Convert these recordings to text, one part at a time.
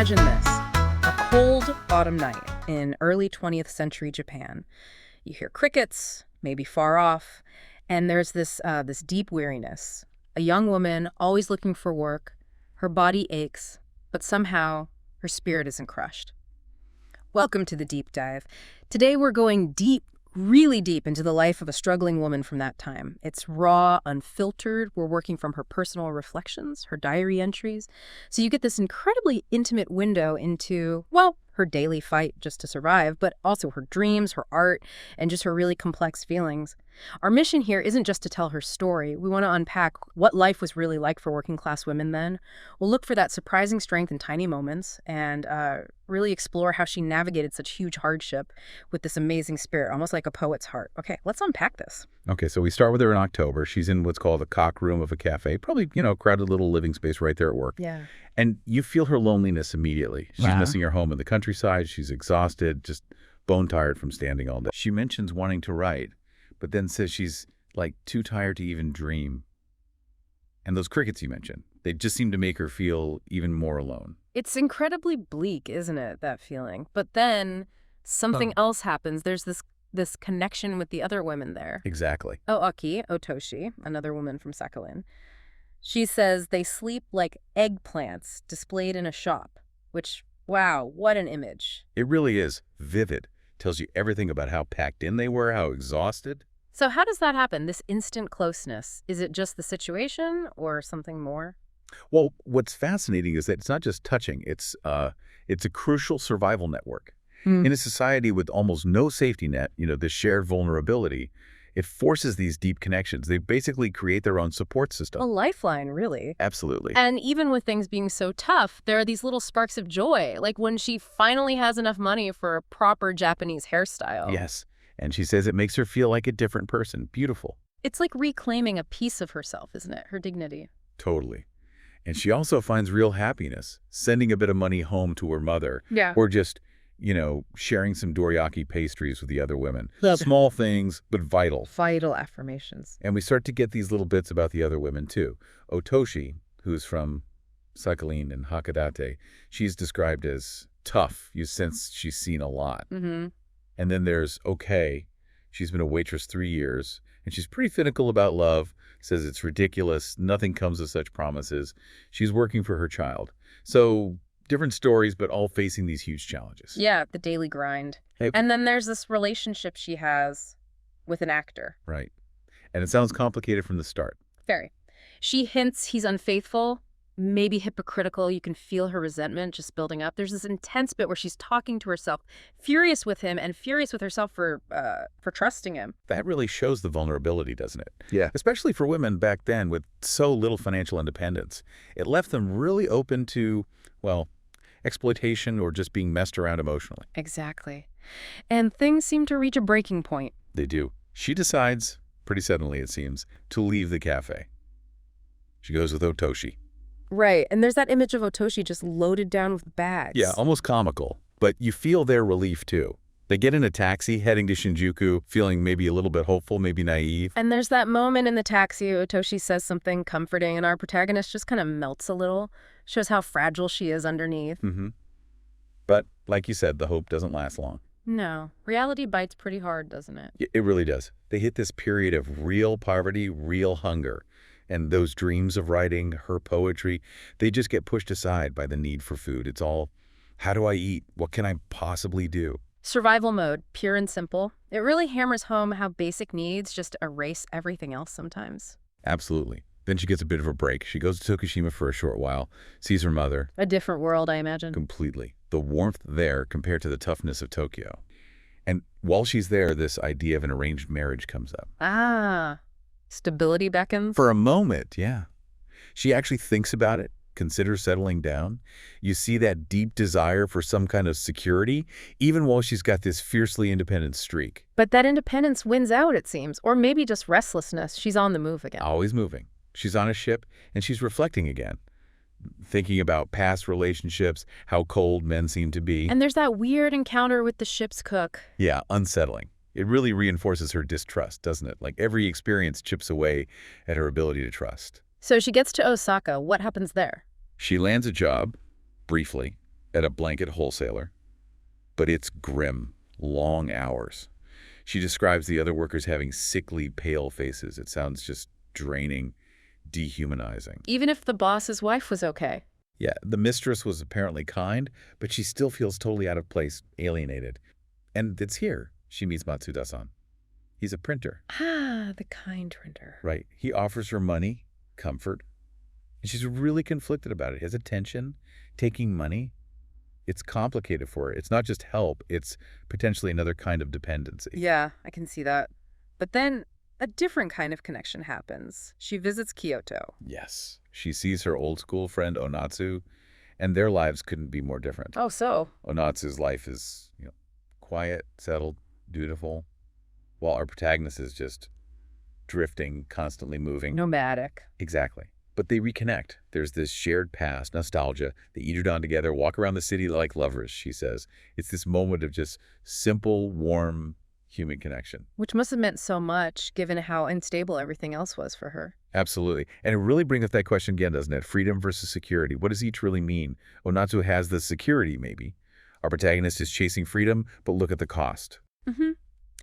Imagine this, a cold autumn night in early 20th century Japan. You hear crickets, maybe far off, and there's this deep weariness. A young woman, always looking for work, her body aches, but somehow her spirit isn't crushed. Welcome to the Deep Dive. Today we're going deep, really deep into the life of a struggling woman from that time. It's raw, unfiltered. We're working from her personal reflections, her diary entries. So you get this incredibly intimate window into, well, her daily fight just to survive, but also her dreams, her art, and just her really complex feelings. Our mission here isn't just to tell her story. We want to unpack what life was really like for working class women then. We'll look for that surprising strength in tiny moments and really explore how she navigated such huge hardship with this amazing spirit, almost like a poet's heart. Okay, let's unpack this. Okay, so we start with her in October. She's in what's called the cock room of a cafe, probably, crowded little living space right there at work. Yeah. And you feel her loneliness immediately. She's missing her home in the countryside. She's exhausted, just bone tired from standing all day. She mentions wanting to write, but then says she's too tired to even dream. And those crickets you mentioned, they just seem to make her feel even more alone. It's incredibly bleak, isn't it, that feeling? But then something else happens. There's this connection with the other women there. Exactly. Otoshi, another woman from Sakhalin. She says they sleep like eggplants displayed in a shop, which, wow, what an image. It really is vivid. Tells you everything about how packed in they were, how exhausted. So how does that happen, this instant closeness? Is it just the situation or something more? Well, what's fascinating is that it's not just touching. It's a crucial survival network. In a society with almost no safety net, this shared vulnerability, it forces these deep connections. They basically create their own support system. A lifeline, really. Absolutely. And even with things being so tough, there are these little sparks of joy, like when she finally has enough money for a proper Japanese hairstyle. Yes. And she says it makes her feel like a different person. Beautiful. It's like reclaiming a piece of herself, isn't it? Her dignity. Totally. And she also finds real happiness, sending a bit of money home to her mother. Yeah. Or just sharing some dorayaki pastries with the other women. Small things, but vital. Vital affirmations. And we start to get these little bits about the other women, too. Otoshi, who's from Sakhalin and Hakodate, she's described as tough. You sense she's seen a lot. Mm-hmm. And then there's Okay. She's been a waitress 3 years, and she's pretty cynical about love, says it's ridiculous, nothing comes of such promises. She's working for her child. So different stories, but all facing these huge challenges. Yeah, the daily grind. Hey. And then there's this relationship she has with an actor. Right. And it sounds complicated from the start. Very. She hints he's unfaithful, maybe hypocritical. You can feel her resentment just building up. There's this intense bit where she's talking to herself, furious with him and furious with herself for trusting him. That really shows the vulnerability, doesn't it? Yeah. Especially for women back then with so little financial independence. It left them really open to, exploitation or just being messed around emotionally. Exactly. And things seem to reach a breaking point. They do. She decides, pretty suddenly it seems, to leave the cafe. She goes with Otoshi. Right. And there's that image of Otoshi just loaded down with bags. Yeah, almost comical. But you feel their relief, too. They get in a taxi heading to Shinjuku, feeling maybe a little bit hopeful, maybe naive. And there's that moment in the taxi, Otoshi says something comforting, and our protagonist just kind of melts a little, shows how fragile she is underneath. Mm-hmm. But, like you said, the hope doesn't last long. No. Reality bites pretty hard, doesn't it? It really does. They hit this period of real poverty, real hunger. And those dreams of writing, her poetry, they just get pushed aside by the need for food. It's all, how do I eat? What can I possibly do? Survival mode, pure and simple. It really hammers home how basic needs just erase everything else sometimes. Absolutely. Then she gets a bit of a break. She goes to Tokushima for a short while, sees her mother. A different world, I imagine. Completely. The warmth there compared to the toughness of Tokyo. And while she's there, this idea of an arranged marriage comes up. Ah, stability beckons? For a moment, yeah. She actually thinks about it, considers settling down. You see that deep desire for some kind of security, even while she's got this fiercely independent streak. But that independence wins out, it seems. Or maybe just restlessness. She's on the move again. Always moving. She's on a ship, and she's reflecting again. Thinking about past relationships, how cold men seem to be. And there's that weird encounter with the ship's cook. Yeah, unsettling. It really reinforces her distrust, doesn't it? Like every experience chips away at her ability to trust. So she gets to Osaka. What happens there? She lands a job, briefly, at a blanket wholesaler, but it's grim, long hours. She describes the other workers having sickly, pale faces. It sounds just draining, dehumanizing. Even if the boss's wife was okay. Yeah, the mistress was apparently kind, but she still feels totally out of place, alienated. And it's here she meets Matsuda-san. He's a printer. Ah, the kind printer. Right. He offers her money, comfort, and she's really conflicted about it. His attention, taking money, it's complicated for her. It's not just help, it's potentially another kind of dependency. Yeah, I can see that. But then a different kind of connection happens. She visits Kyoto. Yes. She sees her old school friend Onatsu, and their lives couldn't be more different. Oh, so? Onatsu's life is, quiet, settled, dutiful, while our protagonist is just drifting, constantly moving. Nomadic. Exactly. But they reconnect. There's this shared past, nostalgia. They eat it on together, walk around the city like lovers, she says. It's this moment of just simple, warm, human connection. Which must have meant so much, given how unstable everything else was for her. Absolutely. And it really brings up that question again, doesn't it? Freedom versus security. What does each really mean? Onatsu has the security, maybe. Our protagonist is chasing freedom, but look at the cost. Mm-hmm.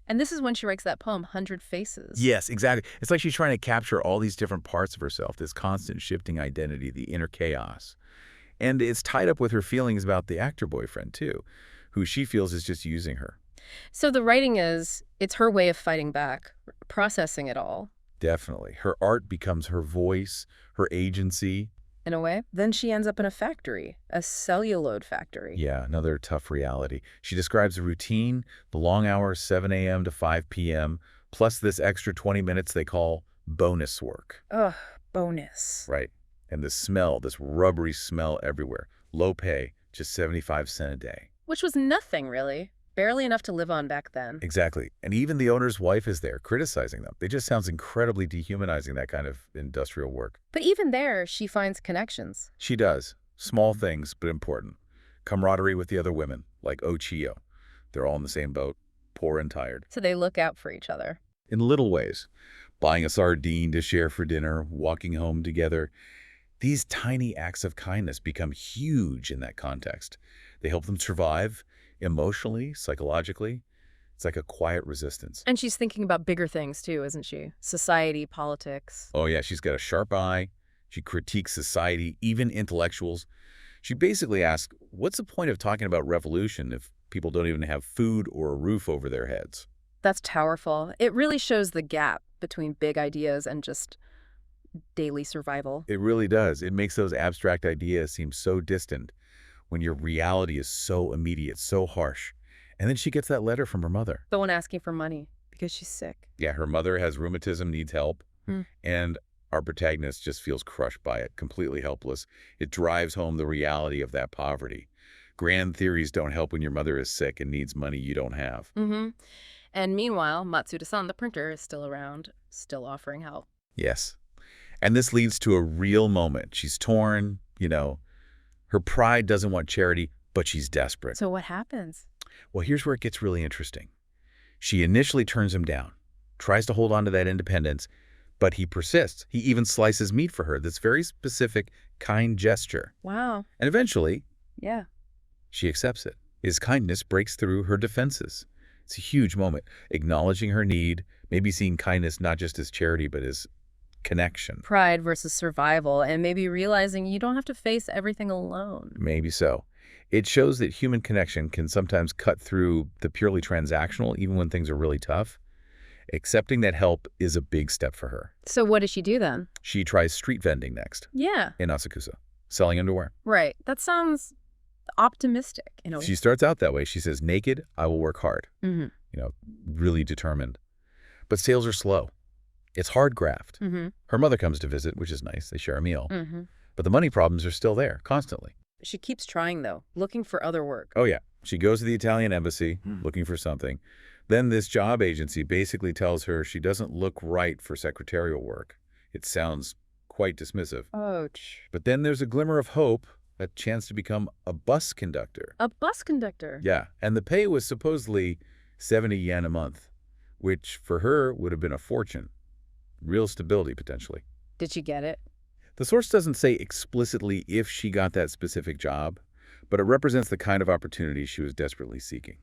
And this is when she writes that poem, 100 Faces. Yes, exactly. It's like she's trying to capture all these different parts of herself, this constant shifting identity, the inner chaos. And it's tied up with her feelings about the actor boyfriend, too, who she feels is just using her. So the writing it's her way of fighting back, processing it all. Definitely. Her art becomes her voice, her agency. In a way. Then she ends up in a factory, a celluloid factory. Yeah, another tough reality. She describes a routine, the long hours, 7 a.m. to 5 p.m., plus this extra 20 minutes they call bonus work. Ugh, bonus. Right. And the smell, this rubbery smell everywhere. Low pay, just 75 cents a day. Which was nothing, really. Barely enough to live on back then. Exactly. And even the owner's wife is there criticizing them. It just sounds incredibly dehumanizing, that kind of industrial work. But even there, she finds connections. She does. Small things, but important. Camaraderie with the other women, like Ochiyo. They're all in the same boat, poor and tired. So they look out for each other. In little ways. Buying a sardine to share for dinner, walking home together. These tiny acts of kindness become huge in that context. They help them survive emotionally, psychologically. It's like a quiet resistance. And she's thinking about bigger things, too, isn't she? Society, politics. Oh, yeah, she's got a sharp eye. She critiques society, even intellectuals. She basically asks, what's the point of talking about revolution if people don't even have food or a roof over their heads? That's powerful. It really shows the gap between big ideas and just daily survival. It really does. It makes those abstract ideas seem so distant when your reality is so immediate, so harsh. And then she gets that letter from her mother. The one asking for money because she's sick. Yeah, her mother has rheumatism, needs help, Hmm. and our protagonist just feels crushed by it, completely helpless. It drives home the reality of that poverty. Grand theories don't help when your mother is sick and needs money you don't have. Mm-hmm. And meanwhile, Matsuda-san, the printer, is still around, still offering help. Yes. And this leads to a real moment. She's torn, Her pride doesn't want charity, but she's desperate. So what happens? Well, here's where it gets really interesting. She initially turns him down, tries to hold on to that independence, but he persists. He even slices meat for her, this very specific, kind gesture. Wow. And eventually, Yeah. she accepts it. His kindness breaks through her defenses. It's a huge moment, acknowledging her need, maybe seeing kindness not just as charity, but as connection. Pride versus survival, and maybe realizing you don't have to face everything alone. Maybe so. It shows that human connection can sometimes cut through the purely transactional, even when things are really tough. Accepting that help is a big step for her. So what does she do then? She tries street vending next Yeah. in Asakusa, selling underwear. Right. That sounds optimistic in a way. She starts out that way. She says, naked, I will work hard. Mm-hmm. Really determined. But sales are slow. It's hard graft. Mm-hmm. Her mother comes to visit, which is nice. They share a meal. Mm-hmm. But the money problems are still there, constantly. She keeps trying, though, looking for other work. Oh, yeah. She goes to the Italian embassy looking for something. Then this job agency basically tells her she doesn't look right for secretarial work. It sounds quite dismissive. Ouch. But then there's a glimmer of hope, a chance to become a bus conductor. A bus conductor. Yeah, and the pay was supposedly 70 yen a month, which for her would have been a fortune. Real stability, potentially. Did she get it? The source doesn't say explicitly if she got that specific job, but it represents the kind of opportunity she was desperately seeking.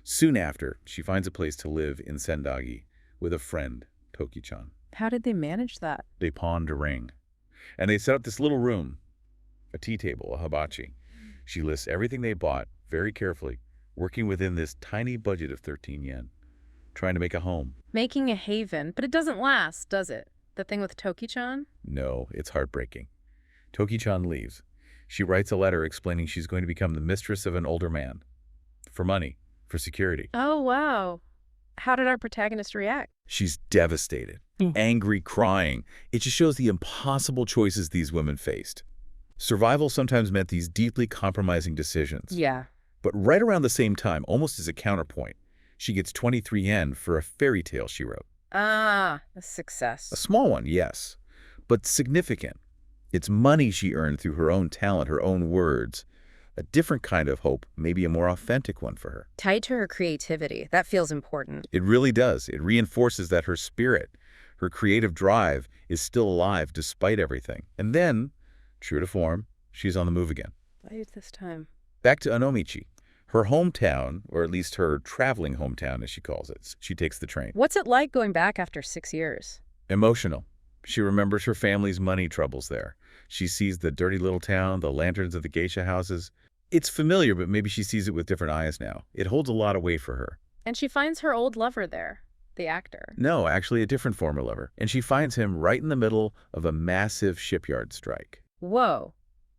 Soon after, she finds a place to live in Sendagi with a friend, Toki-chan. How did they manage that? They pawned a ring. And they set up this little room, a tea table, a hibachi. She lists everything they bought very carefully, working within this tiny budget of 13 yen, trying to make a home. Making a haven, but it doesn't last, does it? The thing with Toki-chan? No, it's heartbreaking. Toki-chan leaves. She writes a letter explaining she's going to become the mistress of an older man. For money, for security. Oh, wow. How did our protagonist react? She's devastated, angry, crying. It just shows the impossible choices these women faced. Survival sometimes meant these deeply compromising decisions. Yeah. But right around the same time, almost as a counterpoint, she gets 23 yen for a fairy tale she wrote. Ah, a success. A small one, yes, but significant. It's money she earned through her own talent, her own words. A different kind of hope, maybe a more authentic one for her. Tied to her creativity. That feels important. It really does. It reinforces that her spirit, her creative drive, is still alive despite everything. And then, true to form, she's on the move again. Why this time? Back to Onomichi. Her hometown, or at least her traveling hometown as she calls it. She takes the train. What's it like going back after 6 years? Emotional. She remembers her family's money troubles there. She sees the dirty little town, the lanterns of the geisha houses. It's familiar, but maybe she sees it with different eyes now. It holds a lot of weight for her. And she finds her old lover there, the actor. No, actually a different former lover. And she finds him right in the middle of a massive shipyard strike. Whoa.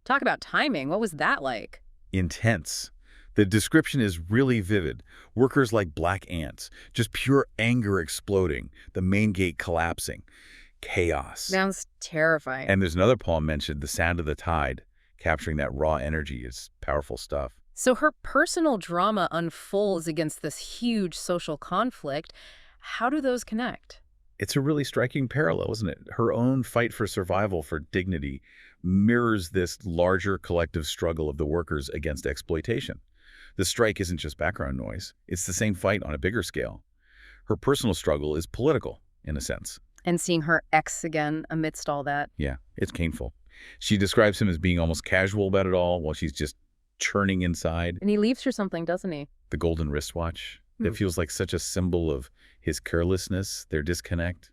Talk about timing. What was that like? Intense. The description is really vivid. Workers like black ants, just pure anger exploding, the main gate collapsing. Chaos. Sounds terrifying. And there's another poem mentioned, The Sound of the Tide. Capturing that raw energy is powerful stuff. So her personal drama unfolds against this huge social conflict. How do those connect? It's a really striking parallel, isn't it? Her own fight for survival, for dignity, mirrors this larger collective struggle of the workers against exploitation. The strike isn't just background noise. It's the same fight on a bigger scale. Her personal struggle is political, in a sense. And seeing her ex again amidst all that. Yeah, it's painful. She describes him as being almost casual about it all while she's just churning inside. And he leaves her something, doesn't he? The golden wristwatch. That feels like such a symbol of his carelessness, their disconnect.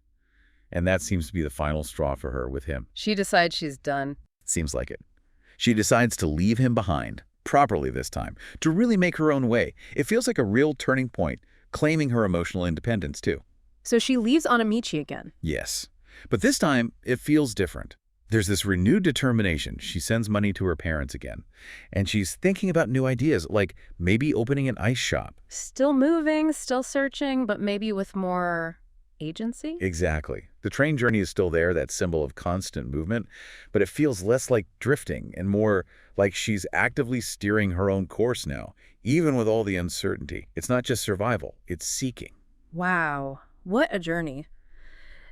And that seems to be the final straw for her with him. She decides she's done. Seems like it. She decides to leave him behind, properly this time, to really make her own way. It feels like a real turning point, claiming her emotional independence, too. So she leaves Onomichi again. Yes. But this time, it feels different. There's this renewed determination. She sends money to her parents again. And she's thinking about new ideas, like maybe opening an ice shop. Still moving, still searching, but maybe with more agency? Exactly. The train journey is still there, that symbol of constant movement, but it feels less like drifting and more like she's actively steering her own course now, even with all the uncertainty. It's not just survival, it's seeking. Wow, what a journey.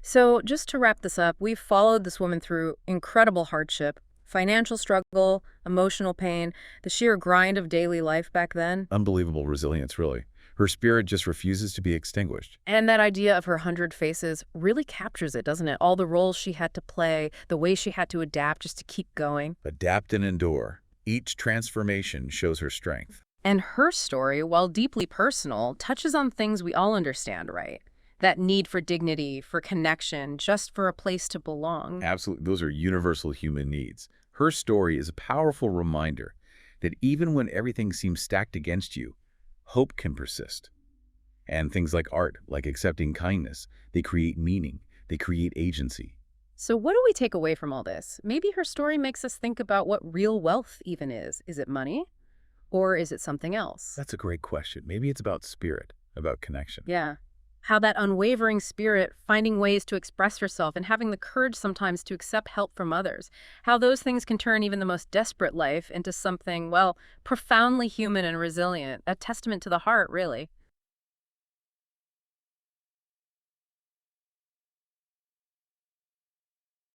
So just to wrap this up, we've followed this woman through incredible hardship, financial struggle, emotional pain, the sheer grind of daily life back then. Unbelievable resilience, really. Her spirit just refuses to be extinguished. And that idea of her 100 faces really captures it, doesn't it? All the roles she had to play, the way she had to adapt just to keep going. Adapt and endure. Each transformation shows her strength. And her story, while deeply personal, touches on things we all understand, right? That need for dignity, for connection, just for a place to belong. Absolutely. Those are universal human needs. Her story is a powerful reminder that even when everything seems stacked against you, hope can persist. And things like art, like accepting kindness, they create meaning, they create agency. So what do we take away from all this? Maybe her story makes us think about what real wealth even is. Is it money? Or is it something else? That's a great question. Maybe it's about spirit, about connection. Yeah. How that unwavering spirit, finding ways to express herself and having the courage sometimes to accept help from others, how those things can turn even the most desperate life into something, well, profoundly human and resilient, a testament to the heart, really.